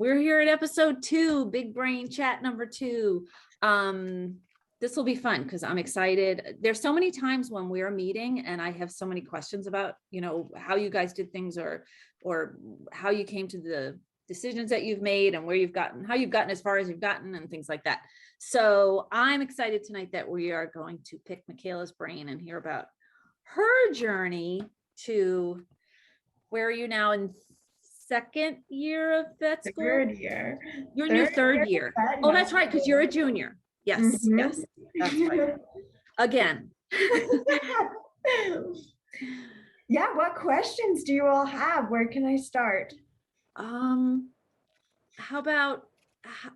We're here at episode 2, Big Brain Chat number 2. This will be fun because I'm excited. There's so many times when we're meeting and I have so many questions about, how you guys did things or how you came to the decisions that you've made and how you've gotten as far as you've gotten and things like that. So I'm excited tonight that we are going to pick Mikaela's brain and hear about her journey to where are you now in second year of vet school? Third year. You're in your third year. Oh, that's right, because you're a junior. Yes, yes, that's right. Again. Yeah, what questions do you all have? Where can I start? How about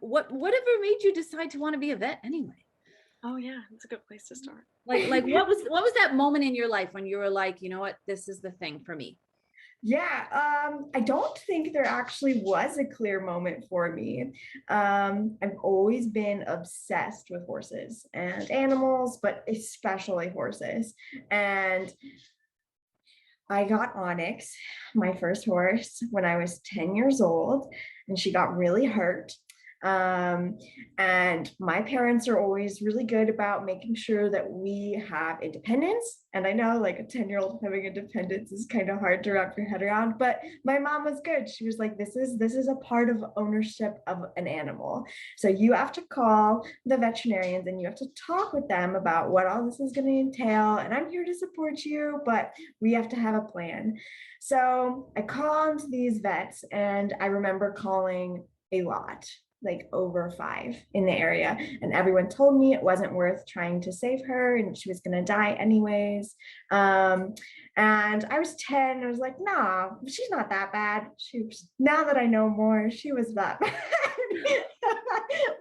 whatever made you decide to want to be a vet anyway? Oh yeah, that's a good place to start. Like what was that moment in your life when you were like, you know what, this is the thing for me? Yeah, I don't think there actually was a clear moment for me. I've always been obsessed with horses and animals, but especially horses. And I got Onyx, my first horse, when I was 10 years old, and she got really hurt. And my parents are always really good about making sure that we have independence. And I know like a 10-year-old having independence is kind of hard to wrap your head around, but my mom was good. She was like, this is a part of ownership of an animal. So you have to call the veterinarians and you have to talk with them about what all this is going to entail. And I'm here to support you, but we have to have a plan. So I called these vets and I remember calling a lot, like over 5 in the area, and everyone told me it wasn't worth trying to save her and she was going to die anyways. And I was 10. I was like, nah, she's not that bad. Now that I know more, she was that bad.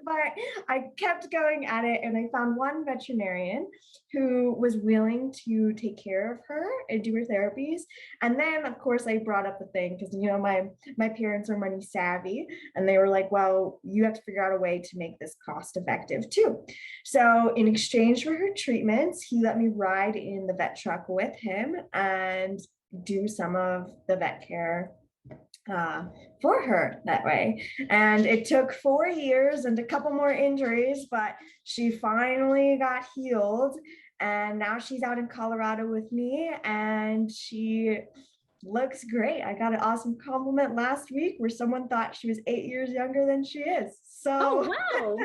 But I kept going at it, and I found one veterinarian who was willing to take care of her and do her therapies. And then of course I brought up the thing because my parents are money savvy, and they were like, well, you have to figure out a way to make this cost effective too. So in exchange for her treatments, he let me ride in the vet truck with him and do some of the vet care for her that way. And it took 4 years and a couple more injuries, but she finally got healed. And now she's out in Colorado with me and she looks great. I got an awesome compliment last week where someone thought she was 8 years younger than she is. So, oh, wow.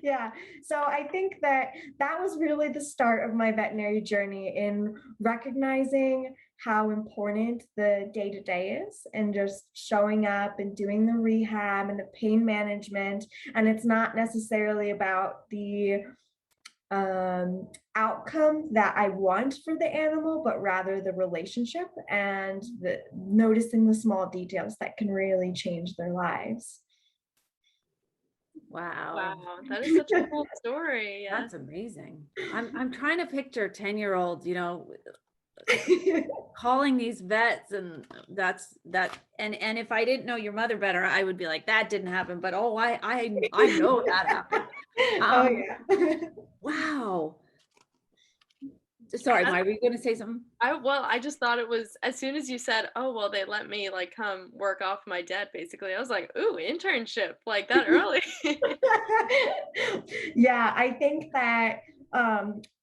Yeah. So I think that was really the start of my veterinary journey, in recognizing how important the day-to-day is and just showing up and doing the rehab and the pain management. And it's not necessarily about the outcome that I want for the animal, but rather the relationship and noticing the small details that can really change their lives. Wow, that is such a cool story. Yeah. That's amazing. I'm trying to picture 10-year-olds, calling these vets, and and if I didn't know your mother better, I would be like, that didn't happen, but I know that happened. Oh yeah. Wow. Sorry, Maya, were you going to say something? I just thought it was, as soon as you said, oh, well, they let me like come work off my dad, basically, I was like, ooh, internship, like that early. Yeah, I think that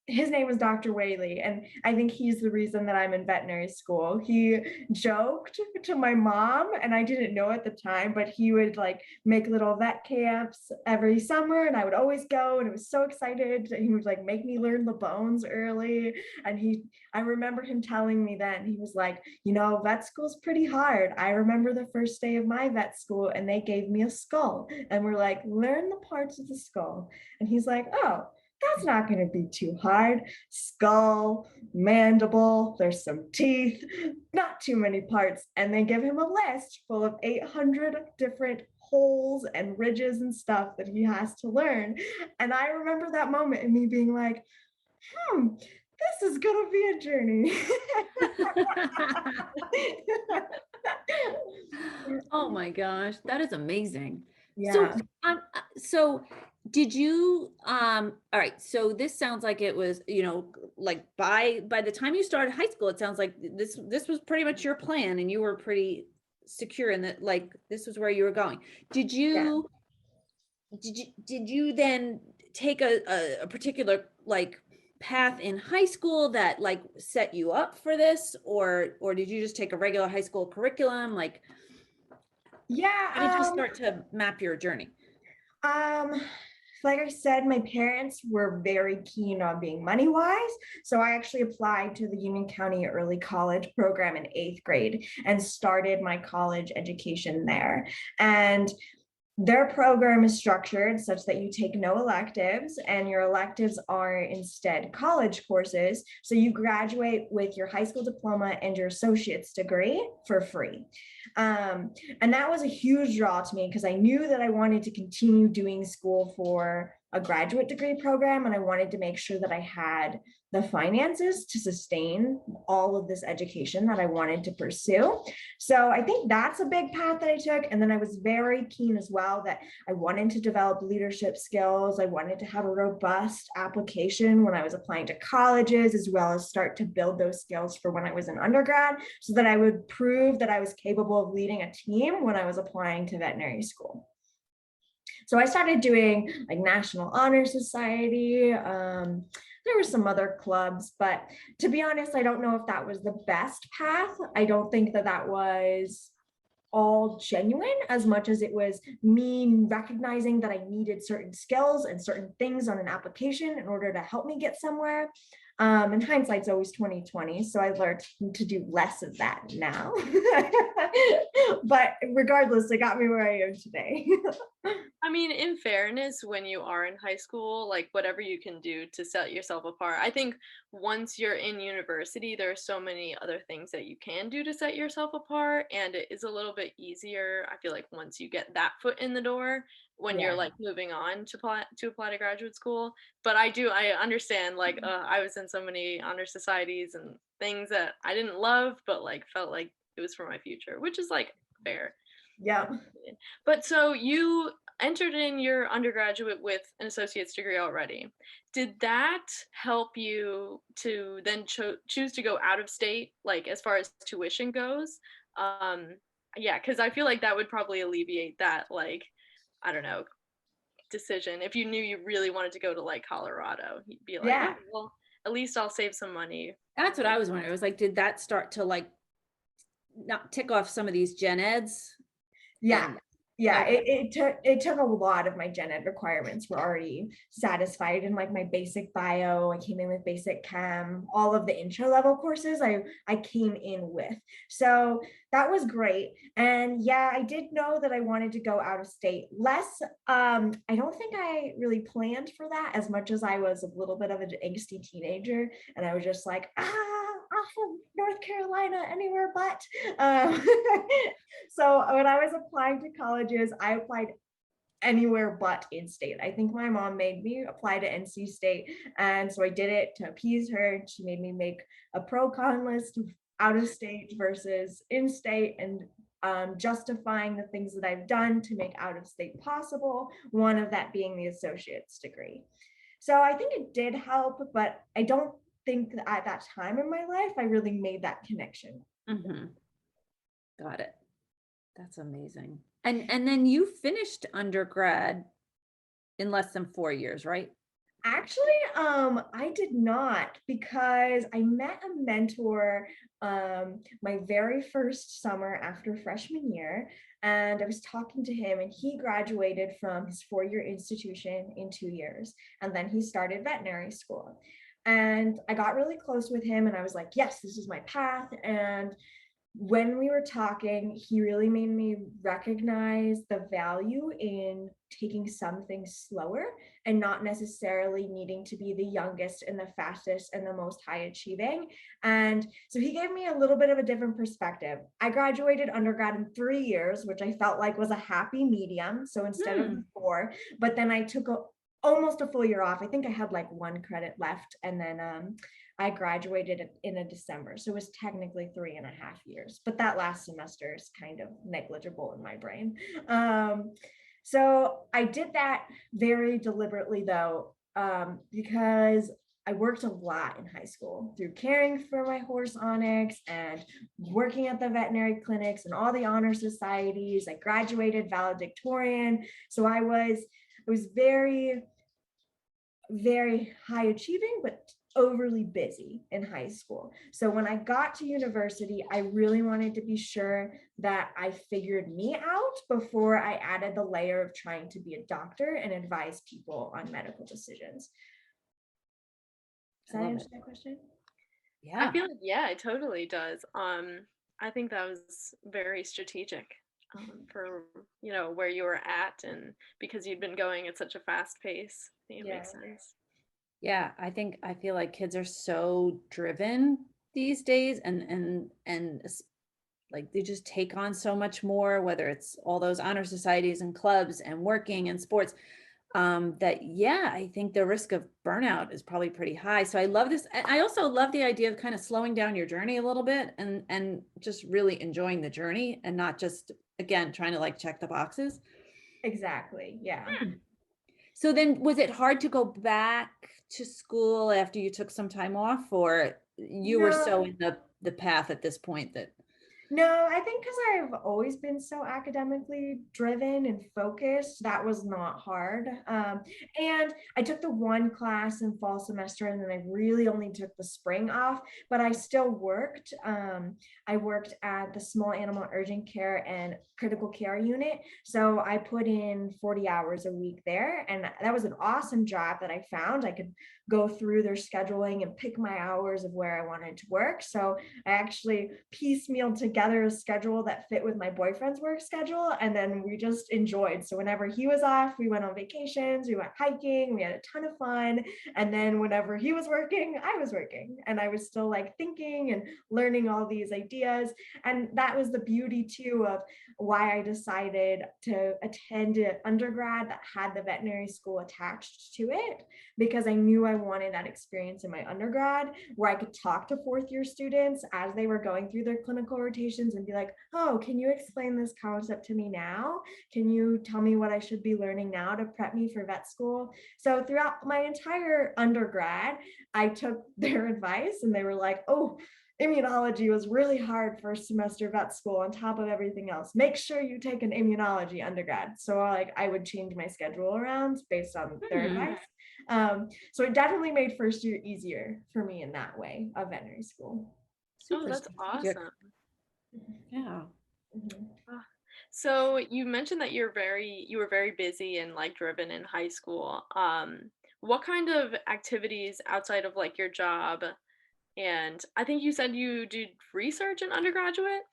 his name was Dr. Whaley, and I think he's the reason that I'm in veterinary school. He joked to my mom, and I didn't know at the time, but he would like make little vet camps every summer, and I would always go, and I was so excited. He would like make me learn the bones early, and I remember him telling me then, he was like, vet school's pretty hard. I remember the first day of my vet school, and they gave me a skull, and we're like, learn the parts of the skull. And he's like, oh, that's not going to be too hard. Skull, mandible, there's some teeth, not too many parts. And they give him a list full of 800 different holes and ridges and stuff that he has to learn. And I remember that moment and me being like, this is going to be a journey. Oh my gosh, that is amazing. Yeah. So did you all right, so this sounds like it was, like by the time you started high school, it sounds like this was pretty much your plan, and you were pretty secure and that like this was where you were going. Did you then take a particular like path in high school that like set you up for this, or did you just take a regular high school curriculum? Like, how did you start to map your journey? Um, like I said, my parents were very keen on being money wise. So I actually applied to the Union County Early College program in 8th grade and started my college education there. And their program is structured such that you take no electives, and your electives are instead college courses. So you graduate with your high school diploma and your associate's degree for free. And that was a huge draw to me because I knew that I wanted to continue doing school for a graduate degree program, and I wanted to make sure that I had the finances to sustain all of this education that I wanted to pursue. So I think that's a big path that I took. And then I was very keen as well that I wanted to develop leadership skills. I wanted to have a robust application when I was applying to colleges, as well as start to build those skills for when I was in undergrad, so that I would prove that I was capable of leading a team when I was applying to veterinary school. So I started doing like National Honor Society. There were some other clubs, but to be honest, I don't know if that was the best path. I don't think that that was all genuine as much as it was me recognizing that I needed certain skills and certain things on an application in order to help me get somewhere. And hindsight's always 2020, so I learned to do less of that now. But regardless, it got me where I am today. I mean, in fairness, when you are in high school, like whatever you can do to set yourself apart. I think once you're in university, there are so many other things that you can do to set yourself apart. And it is a little bit easier, I feel like, once you get that foot in the door, when you're like moving on to apply to graduate school. But I understand, like, I was in so many honor societies and things that I didn't love, but like felt like it was for my future, which is like fair. Yeah. But so you entered in your undergraduate with an associate's degree already. Did that help you to then choose to go out of state, like as far as tuition goes? Yeah, because I feel like that would probably alleviate that, like, I don't know, decision. If you knew you really wanted to go to like Colorado, you'd be like, Yeah. oh, well, at least I'll save some money. That's what I was wondering. It was like, did that start to like not tick off some of these gen eds? Yeah. And Yeah, okay. it took a lot of my gen ed requirements were already satisfied in like my basic bio. I came in with basic chem, all of the intro level courses I came in with. So that was great. And yeah, I did know that I wanted to go out of state. I don't think I really planned for that as much as I was a little bit of an angsty teenager. And I was just like, off of North Carolina, anywhere but. So when I was applying to colleges, I applied anywhere but in state. I think my mom made me apply to NC State. And so I did it to appease her. She made me make a pro-con list of out of state versus in state, and justifying the things that I've done to make out of state possible, one of that being the associate's degree. So I think it did help, but I don't think that at that time in my life, I really made that connection. Mm-hmm. Got it. That's amazing. And then you finished undergrad in less than 4 years, right? Actually, I did not, because I met a mentor my very first summer after freshman year, and I was talking to him, and he graduated from his 4-year institution in 2 years, and then he started veterinary school. And I got really close with him, and I was like, yes, this is my path. And when we were talking, he really made me recognize the value in taking some things slower and not necessarily needing to be the youngest and the fastest and the most high achieving. And so he gave me a little bit of a different perspective. I graduated undergrad in 3 years, which I felt like was a happy medium. So instead of 4, but then I took almost a full year off. I think I had like 1 credit left, and then I graduated in a December. So it was technically 3.5 years, but that last semester is kind of negligible in my brain. So I did that very deliberately though, because I worked a lot in high school through caring for my horse Onyx and working at the veterinary clinics and all the honor societies. I graduated valedictorian. So I was very, very high achieving, but overly busy in high school. So when I got to university, I really wanted to be sure that I figured me out before I added the layer of trying to be a doctor and advise people on medical decisions. Does that answer that question? Yeah. I feel like, yeah, it totally does. I think that was very strategic for, you know, where you were at, and because you'd been going at such a fast pace. I think it makes sense. Yeah, I feel like kids are so driven these days, and like they just take on so much more, whether it's all those honor societies and clubs and working and sports, that yeah, I think the risk of burnout is probably pretty high. So I love this. I also love the idea of kind of slowing down your journey a little bit and just really enjoying the journey and not just, again, trying to like check the boxes. Exactly. Yeah. So then was it hard to go back to school after you took some time off, or you were so No. in the path at this point that No, I think because I've always been so academically driven and focused, that was not hard. And I took the one class in fall semester, and then I really only took the spring off, but I still worked. I worked at the small animal urgent care and critical care unit. So I put in 40 hours a week there, and that was an awesome job that I found. I could go through their scheduling and pick my hours of where I wanted to work. So I actually piecemealed together a schedule that fit with my boyfriend's work schedule. And then we just enjoyed. So whenever he was off, we went on vacations, we went hiking, we had a ton of fun. And then whenever he was working, I was working. And I was still like thinking and learning all these ideas. And that was the beauty too of why I decided to attend an undergrad that had the veterinary school attached to it, because I knew I wanted that experience in my undergrad where I could talk to fourth year students as they were going through their clinical rotations and be like, oh, can you explain this concept to me now? Can you tell me what I should be learning now to prep me for vet school? So throughout my entire undergrad, I took their advice, and they were like, oh, immunology was really hard first semester vet school on top of everything else. Make sure you take an immunology undergrad. So like I would change my schedule around based on their advice. So it definitely made first year easier for me in that way of veterinary school. Oh, that's strategic. awesome. Yeah. Mhm. So you mentioned that you were very busy and like driven in high school. What kind of activities outside of like your job, and I think you said you did research in undergraduate?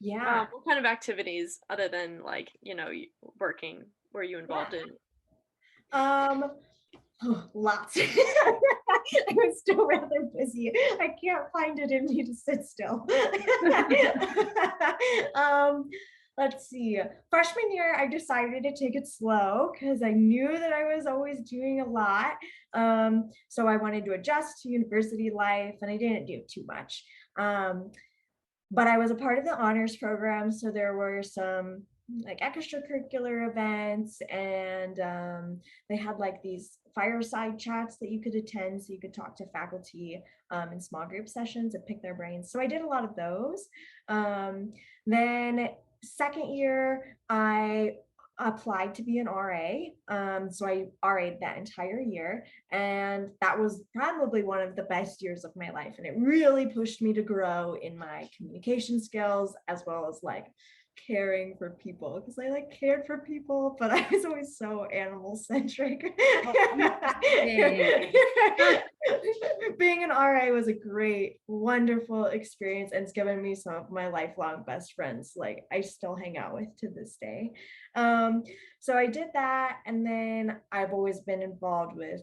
Yeah. What kind of activities other than like, you know, working were you involved in? Um, lots. I was still rather busy. I can't find it in me to sit still. Let's see. Freshman year, I decided to take it slow because I knew that I was always doing a lot. So I wanted to adjust to university life, and I didn't do too much. But I was a part of the honors program, so there were some like extracurricular events, and they had like these fireside chats that you could attend, so you could talk to faculty in small group sessions and pick their brains. So I did a lot of those. Then second year, I applied to be an RA. So I RA'd that entire year. And that was probably one of the best years of my life. And it really pushed me to grow in my communication skills as well as like caring for people, because I like cared for people, but I was always so animal centric. Being an RA was a great, wonderful experience, and it's given me some of my lifelong best friends, like I still hang out with to this day. So I did that, and then I've always been involved with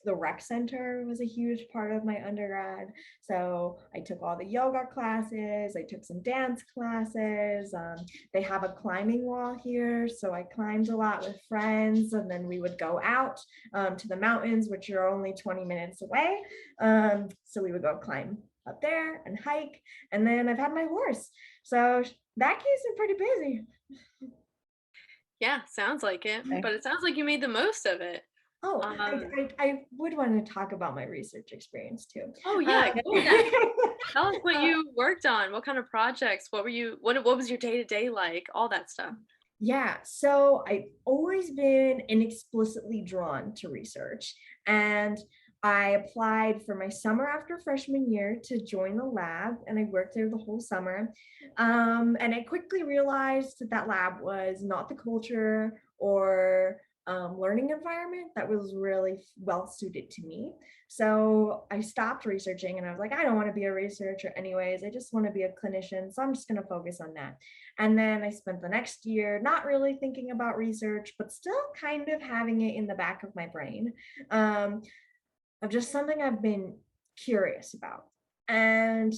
the rec center was a huge part of my undergrad. So I took all the yoga classes, I took some dance classes. They have a climbing wall here, so I climbed a lot with friends, and then we would go out to the mountains, which are only 20 minutes away. So we would go climb up there and hike, and then I've had my horse. So that keeps me pretty busy. Yeah, sounds like it. Okay. But it sounds like you made the most of it. Oh, Um, I would want to talk about my research experience too. oh yeah, Um, go ahead. Tell us what you worked on, what kind of projects, what was your day-to-day like, all that stuff. Yeah, so I've always been inexplicitly drawn to research, and I applied for my summer after freshman year to join the lab, and I worked there the whole summer. And I quickly realized that that lab was not the culture or learning environment that was really well suited to me. So I stopped researching, and I was like, I don't want to be a researcher anyways. I just want to be a clinician. So I'm just going to focus on that. And then I spent the next year not really thinking about research, but still kind of having it in the back of my brain, um, of just something I've been curious about. And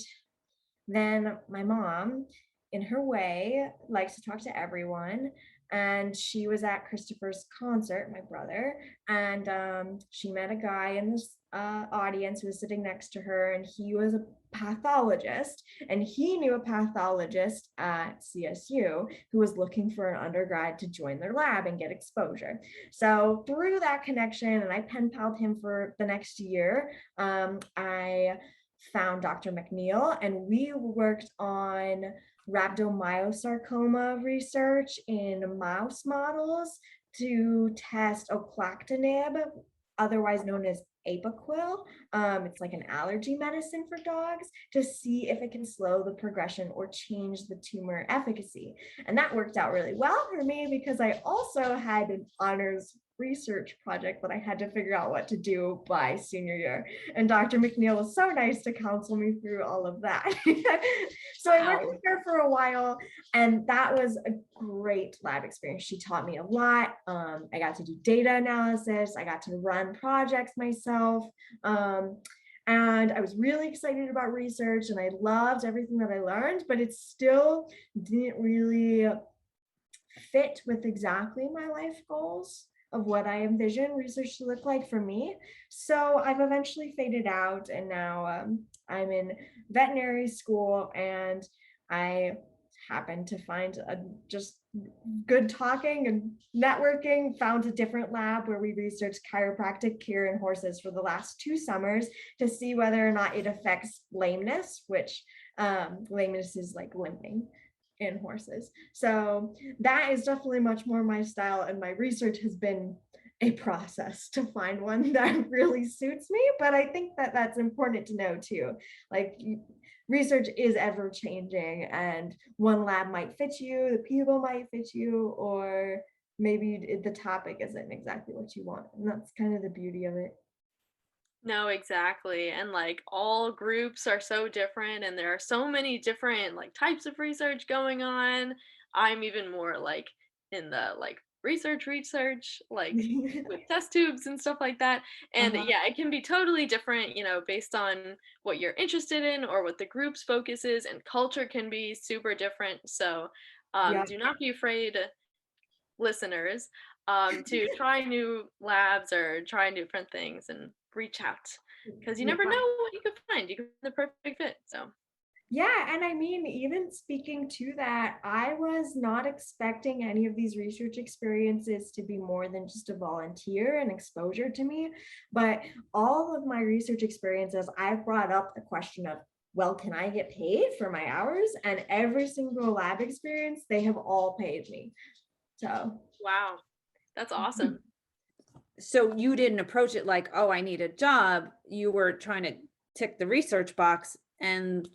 then my mom, in her way, likes to talk to everyone. And she was at Christopher's concert, my brother, and she met a guy in this audience who was sitting next to her, and he was a pathologist, and he knew a pathologist at CSU who was looking for an undergrad to join their lab and get exposure. So through that connection, and I pen palled him for the next year, I found Dr. McNeil, and we worked on rhabdomyosarcoma research in mouse models to test oclactinib, otherwise known as Apoquil. It's like an allergy medicine for dogs, to see if it can slow the progression or change the tumor efficacy. And that worked out really well for me because I also had an honors research project that I had to figure out what to do by senior year. And Dr. McNeil was so nice to counsel me through all of that. So I worked with her for a while, and that was a great lab experience. She taught me a lot. I got to do data analysis. I got to run projects myself. And I was really excited about research, and I loved everything that I learned, but it still didn't really fit with exactly my life goals of what I envision research to look like for me. So I've eventually faded out, and now I'm in veterinary school, and I happen to find just good talking and networking, found a different lab where we researched chiropractic care in horses for the last 2 summers to see whether or not it affects lameness, which lameness is like limping in horses. So that is definitely much more my style, and my research has been a process to find one that really suits me. But I think that that's important to know too. Like, research is ever changing, and one lab might fit you, the people might fit you, or maybe the topic isn't exactly what you want. And that's kind of the beauty of it. No, exactly. And like all groups are so different and there are so many different like types of research going on. I'm even more like in the like research like with test tubes and stuff like that. And Uh-huh. yeah, it can be totally different, based on what you're interested in or what the group's focus is, and culture can be super different. So Yeah. do not be afraid, listeners, to try new labs or try different things and reach out because you Yeah. never know what you could find. You could find the perfect fit. So, Yeah, and I mean, even speaking to that, I was not expecting any of these research experiences to be more than just a volunteer and exposure to me. But all of my research experiences, I've brought up the question of, well, can I get paid for my hours? And every single lab experience, they have all paid me. So, wow, that's awesome. So you didn't approach it like, oh, I need a job. You were trying to tick the research box and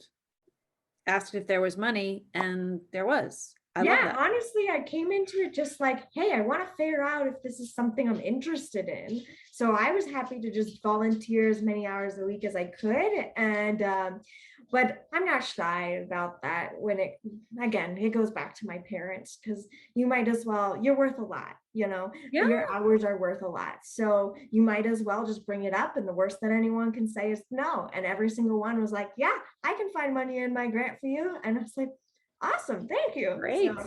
asked if there was money, and there was. I love yeah, that. honestly, I came into it just like, hey, I want to figure out if this is something I'm interested in. So I was happy to just volunteer as many hours a week as I could. And, but I'm not shy about that when it goes back to my parents, because you might as well, you're worth a lot, Yeah. your hours are worth a lot. So you might as well just bring it up. And the worst that anyone can say is no. And every single one was like, yeah, I can find money in my grant for you. And I was like, awesome, thank you. Great. So,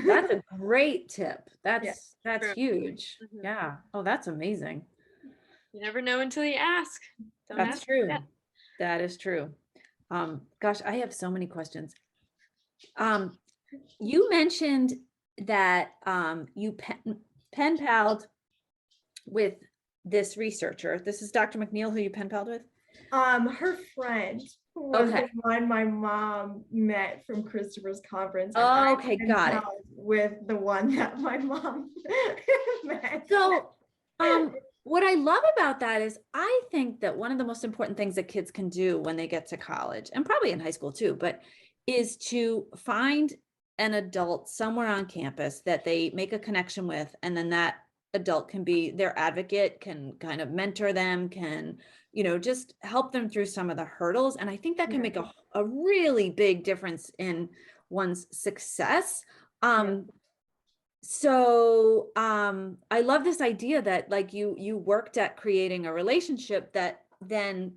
That's a great tip. yeah. That's True. huge. Mhm. Yeah. Oh, that's amazing. You never know until you ask. Don't That's ask. true. That. That is true. Gosh, I have so many questions. You mentioned that you pen palled with this researcher, this is Dr. McNeil, who you pen palled with? Her friend was Okay. the one my mom met from Christopher's conference, and Oh, I okay, pen got it. palled with the one that my mom met. So, what I love about that is I think that one of the most important things that kids can do when they get to college, and probably in high school too, but is to find an adult somewhere on campus that they make a connection with, and then that adult can be their advocate, can kind of mentor them, can, just help them through some of the hurdles. And I think that can Yeah. make a really big difference in one's success. So I love this idea that like you worked at creating a relationship that then,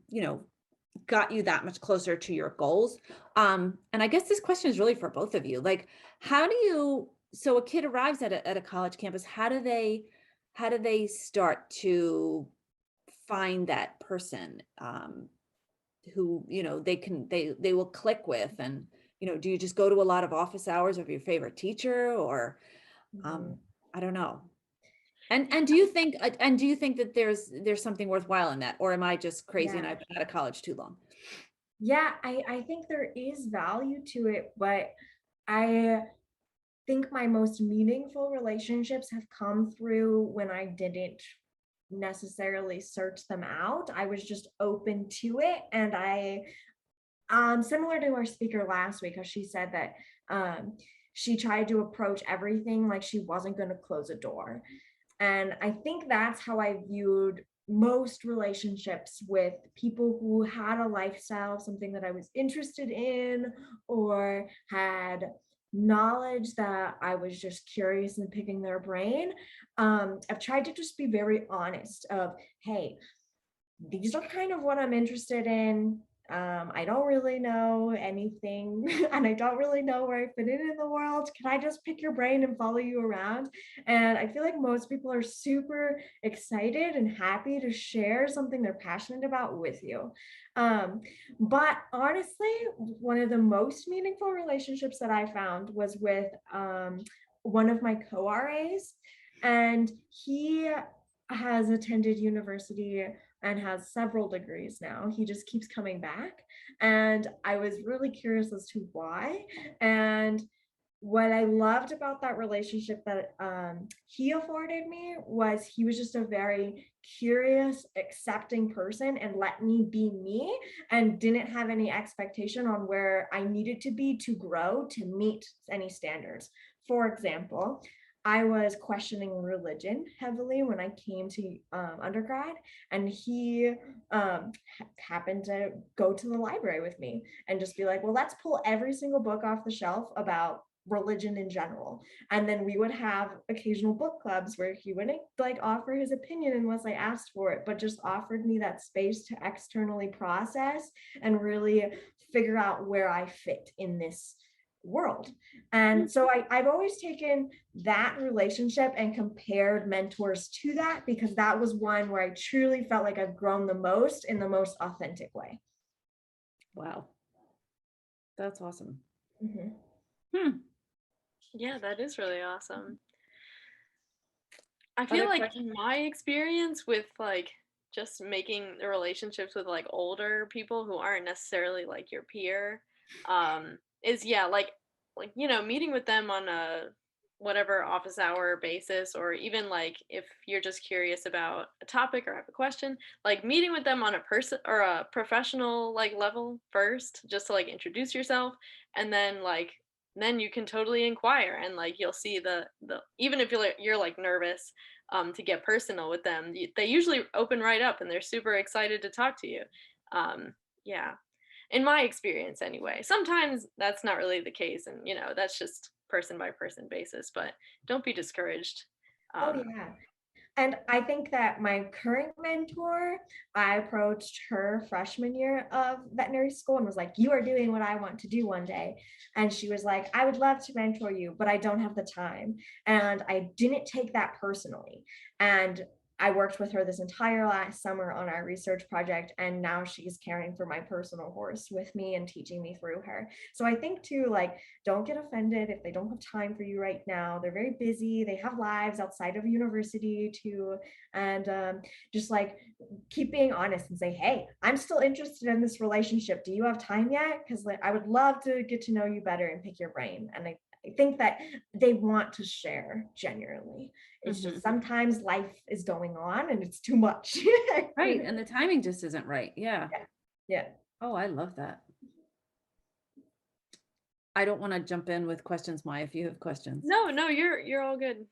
got you that much closer to your goals. And I guess this question is really for both of you. Like, so a kid arrives at a college campus, how do they start to find that person who, they will click with? And, do you just go to a lot of office hours of your favorite teacher, or Mhm. I don't know. And do you think that there's something worthwhile in that, or am I just crazy and Yeah. I've been out of college too long? Yeah, I think there is value to it, but I think my most meaningful relationships have come through when I didn't necessarily search them out. I was just open to it. And similar to our speaker last week, how she said that she tried to approach everything like she wasn't going to close a door. And I think that's how I viewed most relationships with people who had a lifestyle, something that I was interested in, or had knowledge that I was just curious and picking their brain. I've tried to just be very honest of, hey, these are kind of what I'm interested in. I don't really know anything and I don't really know where I fit in the world. Can I just pick your brain and follow you around? And I feel like most people are super excited and happy to share something they're passionate about with you. But honestly, one of the most meaningful relationships that I found was with one of my co-RAs, and he has attended university and has several degrees now. He just keeps coming back. And I was really curious as to why. And what I loved about that relationship that he afforded me was he was just a very curious, accepting person and let me be me and didn't have any expectation on where I needed to be to grow to meet any standards. For example, I was questioning religion heavily when I came to undergrad, and he happened to go to the library with me and just be like, well, let's pull every single book off the shelf about religion in general. And then we would have occasional book clubs where he wouldn't like offer his opinion unless I asked for it, but just offered me that space to externally process and really figure out where I fit in this world. And so I've always taken that relationship and compared mentors to that, because that was one where I truly felt like I've grown the most in the most authentic way. Wow, that's awesome. Mhm. Yeah, that is really awesome. I feel Other like questions? in my experience with like just making the relationships with like older people who aren't necessarily like your peer, is yeah, like meeting with them on a whatever office hour basis, or even like if you're just curious about a topic or have a question, like meeting with them on a person or a professional like level first, just to like introduce yourself, and then you can totally inquire, and like you'll see the even if you're like nervous to get personal with them, they usually open right up and they're super excited to talk to you. Yeah, in my experience anyway. Sometimes that's not really the case, and that's just person by person basis, but don't be discouraged. Oh, um, yeah. And I think that my current mentor, I approached her freshman year of veterinary school and was like, you are doing what I want to do one day. And she was like, I would love to mentor you, but I don't have the time. And I didn't take that personally. And I worked with her this entire last summer on our research project, and now she's caring for my personal horse with me and teaching me through her. So I think too, like, don't get offended if they don't have time for you right now. They're very busy. They have lives outside of university too. And just like keep being honest and say, hey, I'm still interested in this relationship. Do you have time yet? Because like, I would love to get to know you better and pick your brain. And I think that they want to share genuinely. It's just sometimes life is going on and it's too much. Right. And the timing just isn't right. Yeah. Yeah. Oh, I love that. I don't want to jump in with questions, Maya, if you have questions. No, you're all good.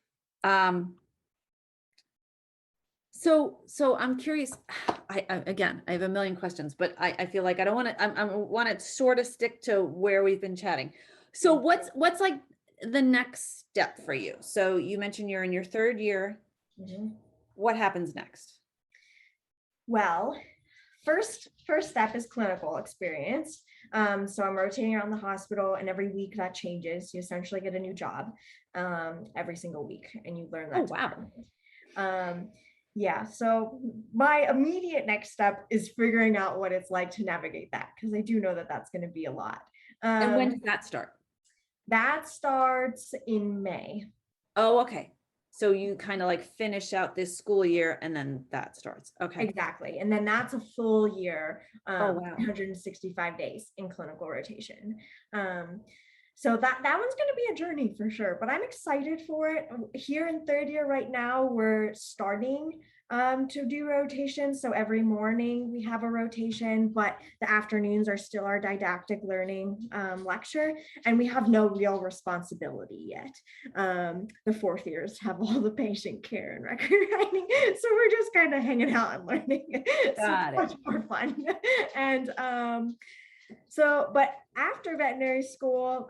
So I'm curious. Again, I have a million questions, but I feel like I don't want to. I want to sort of stick to where we've been chatting. So what's like the next step for you? So you mentioned you're in your third year. What happens next? Well, first step is clinical experience. So I'm rotating around the hospital, and every week that changes. You essentially get a new job every single week, and you learn that. Oh, wow. Yeah, so my immediate next step is figuring out what it's like to navigate that, because I do know that that's going to be a lot. And when does that start? That starts in May. Oh, okay. So you kind of like finish out this school year and then that starts. Okay. Exactly. And then that's a full year, Oh, wow. 165 days in clinical rotation. So that one's going to be a journey for sure, but I'm excited for it. Here in third year right now, we're starting to do rotations. So every morning we have a rotation, but the afternoons are still our didactic learning lecture, and we have no real responsibility yet. The fourth years have all the patient care and record writing, so we're just kind of hanging out and learning. Got it. Much more fun. And so, but after veterinary school,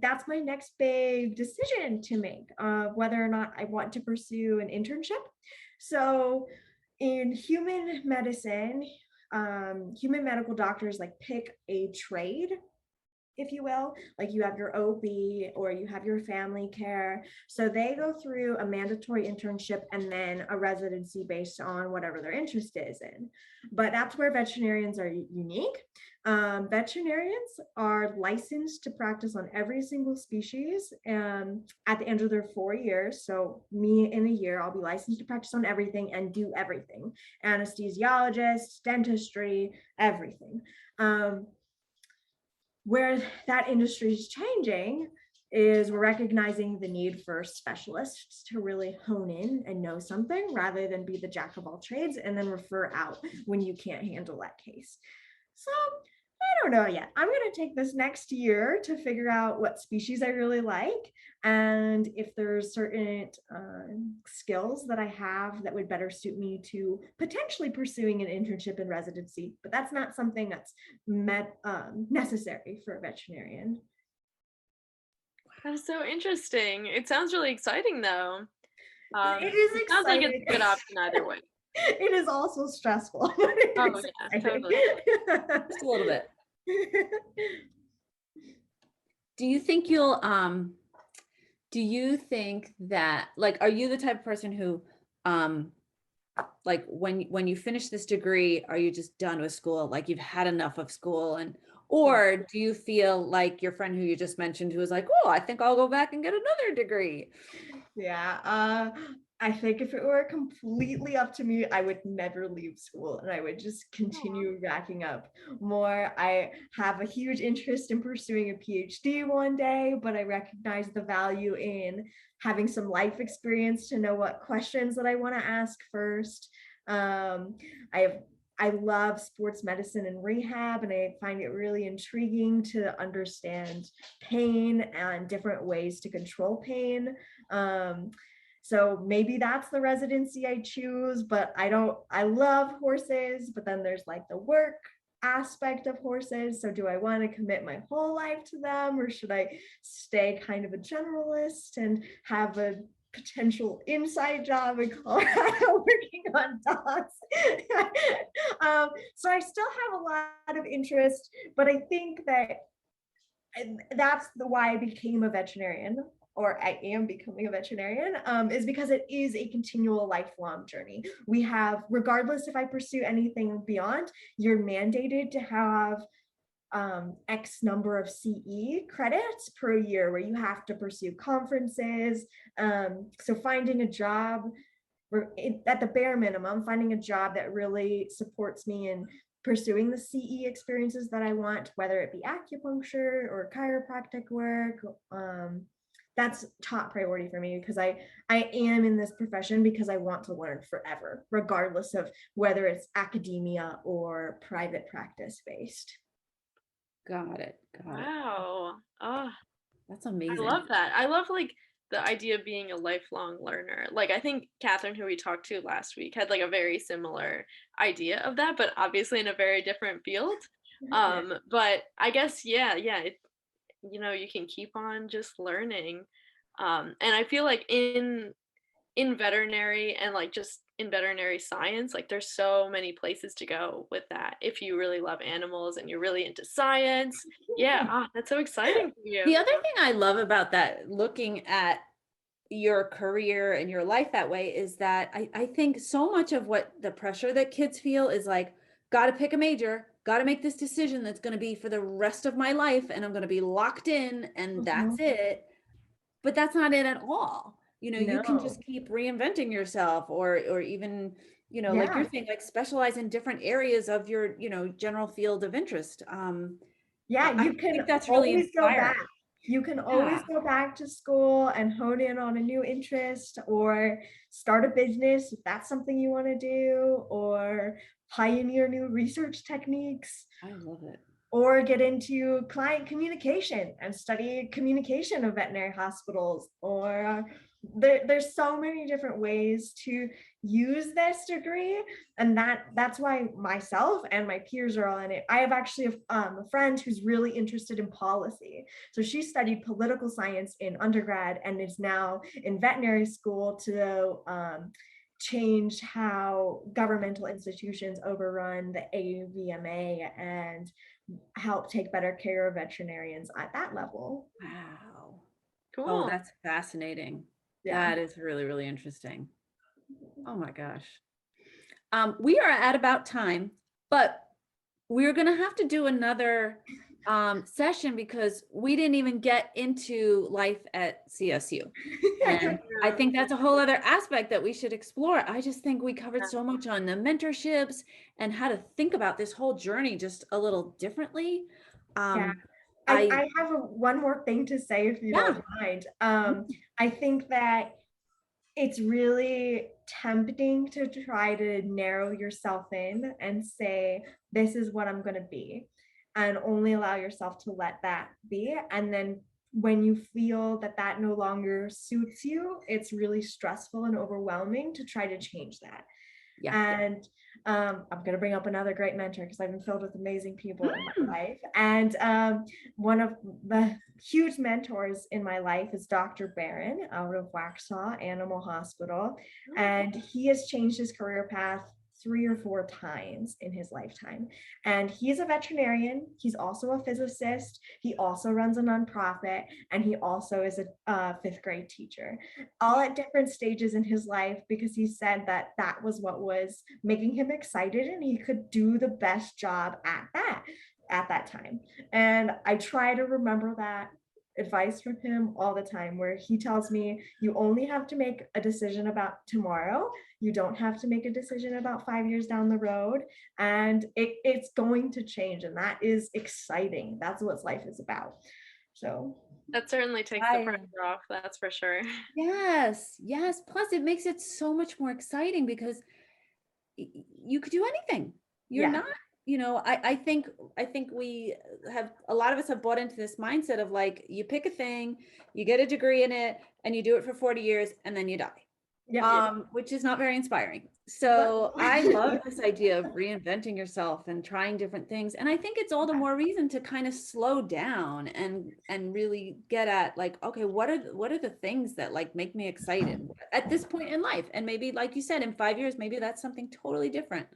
that's my next big decision to make, whether or not I want to pursue an internship. So in human medicine, human medical doctors like pick a trade, if you will, like you have your OB or you have your family care. So they go through a mandatory internship and then a residency based on whatever their interest is in. But that's where veterinarians are unique. Veterinarians are licensed to practice on every single species at the end of their 4 years. So me in a year, I'll be licensed to practice on everything and do everything. Anesthesiologist, dentistry, everything. Where that industry is changing is we're recognizing the need for specialists to really hone in and know something rather than be the jack of all trades and then refer out when you can't handle that case. So I don't know yet. I'm going to take this next year to figure out what species I really like and if there's certain skills that I have that would better suit me to potentially pursuing an internship and residency. But that's not something that's necessary for a veterinarian. That's so interesting. It sounds really exciting, though. It is exciting. Sounds like it's a good option either way. It is also stressful. Oh yeah, totally. Just a little bit. Do you think you'll do you think that, like, are you the type of person who like when you finish this degree, are you just done with school, like you've had enough of school, and or do you feel like your friend who you just mentioned who was like, oh, I think I'll go back and get another degree? Yeah, I think if it were completely up to me, I would never leave school and I would just continue racking up more. I have a huge interest in pursuing a PhD one day, but I recognize the value in having some life experience to know what questions that I want to ask first. I love sports medicine and rehab, and I find it really intriguing to understand pain and different ways to control pain. So maybe that's the residency I choose, but I love horses, but then there's like the work aspect of horses. So do I want to commit my whole life to them, or should I stay kind of a generalist and have a potential inside job in Colorado working on dogs? So I still have a lot of interest, but I think that that's why I became a veterinarian. or I am becoming a veterinarian, is because it is a continual lifelong journey. We have, regardless if I pursue anything beyond, you're mandated to have X number of CE credits per year where you have to pursue conferences. So finding a job, at the bare minimum, finding a job that really supports me in pursuing the CE experiences that I want, whether it be acupuncture or chiropractic work, that's top priority for me, because I am in this profession because I want to learn forever, regardless of whether it's academia or private practice based. Got it. Got it. Wow. Oh, That's I amazing. love that. I love like the idea of being a lifelong learner. Like I think Catherine, who we talked to last week, had like a very similar idea of that, but obviously in a very different field. But I guess yeah, you know, you can keep on just learning. And I feel like in veterinary and like just in veterinary science, like there's so many places to go with that if you really love animals and you're really into science. Yeah, that's so exciting for you. The other thing I love about that, looking at your career and your life that way, is that I think so much of what the pressure that kids feel is like, got to pick a major, got to make this decision that's going to be for the rest of my life, and I'm going to be locked in, and that's it. But that's not it at all. You know, you can just No. keep reinventing yourself, or even, you know, like you're Yeah. saying, like specialize in different areas of your, you know, general field of interest. Yeah, I you can think that's really always go inspiring. back. You can Yeah. always go back to school and hone in on a new interest, or start a business if that's something you want to do, or pioneer new research techniques, I love it. or get into client communication and study communication of veterinary hospitals, or there's so many different ways to use this degree, and that's why myself and my peers are all in it. I have actually a friend who's really interested in policy, so she studied political science in undergrad and is now in veterinary school to change how governmental institutions overrun the AVMA and help take better care of veterinarians at that level. Wow. Oh, Cool. that's fascinating. Yeah. That is really, really interesting. Oh my gosh. We are at about time, but we're going to have to do another session because we didn't even get into life at CSU. And I think that's a whole other aspect that we should explore. I just think we covered so much on the mentorships and how to think about this whole journey just a little differently. Yeah. I, I have one more thing to say, if you yeah. don't mind. I think that it's really tempting to try to narrow yourself in and say, this is what I'm going to be, and only allow yourself to let that be. And then when you feel that that no longer suits you, it's really stressful and overwhelming to try to change that. Yeah. And I'm going to bring up another great mentor, because I've been filled with amazing people in my life. And one of the huge mentors in my life is Dr. Barron out of Waxhaw Animal Hospital. And he has changed his career path 3 or 4 times in his lifetime. And he's a veterinarian. He's also a physicist. He also runs a nonprofit. And he also is a 5th grade teacher, all at different stages in his life, because he said that that was what was making him excited and he could do the best job at that time. And I try to remember that advice from him all the time, where he tells me, you only have to make a decision about tomorrow. You don't have to make a decision about 5 years down the road, and it's going to change, and that is exciting. That's what life is about. So That certainly takes the pressure off, that's for sure. Yes, yes. Plus, it makes it so much more exciting because you could do anything. You're yeah. not, you know, I think we have, a lot of us have bought into this mindset of like, you pick a thing, you get a degree in it, and you do it for 40 years, and then you die. Yeah. Which is not very inspiring. So I love this idea of reinventing yourself and trying different things. And I think it's all the more reason to kind of slow down and really get at like, okay, what are the things that like make me excited at this point in life? And maybe, like you said, in 5 years, maybe that's something totally different.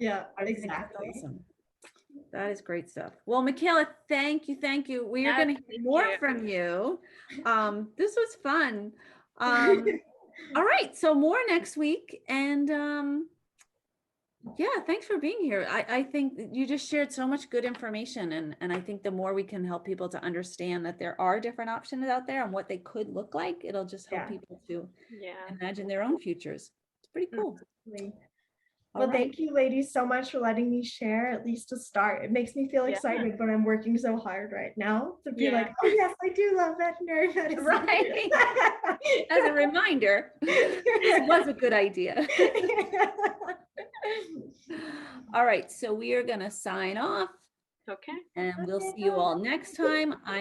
Yeah, I think that's exactly. awesome. That is great stuff. Well, Mikaela, thank you. Thank you. We are Yeah, going to hear thank more you. from you. This was fun. All right. So more next week. And yeah, thanks for being here. I think that you just shared so much good information. And I think the more we can help people to understand that there are different options out there and what they could look like, it'll just help Yeah. people to Yeah. imagine their own futures. It's pretty cool. All Well, right. thank you ladies so much for letting me share, at least to start. It makes me feel Yeah. excited when I'm working so hard right now to be Yeah. like, oh yes, I do love veterinary medicine. Right. As a reminder, this was a good idea. All right, so we are going to sign off Okay. and we'll Okay, see you all bye. next time.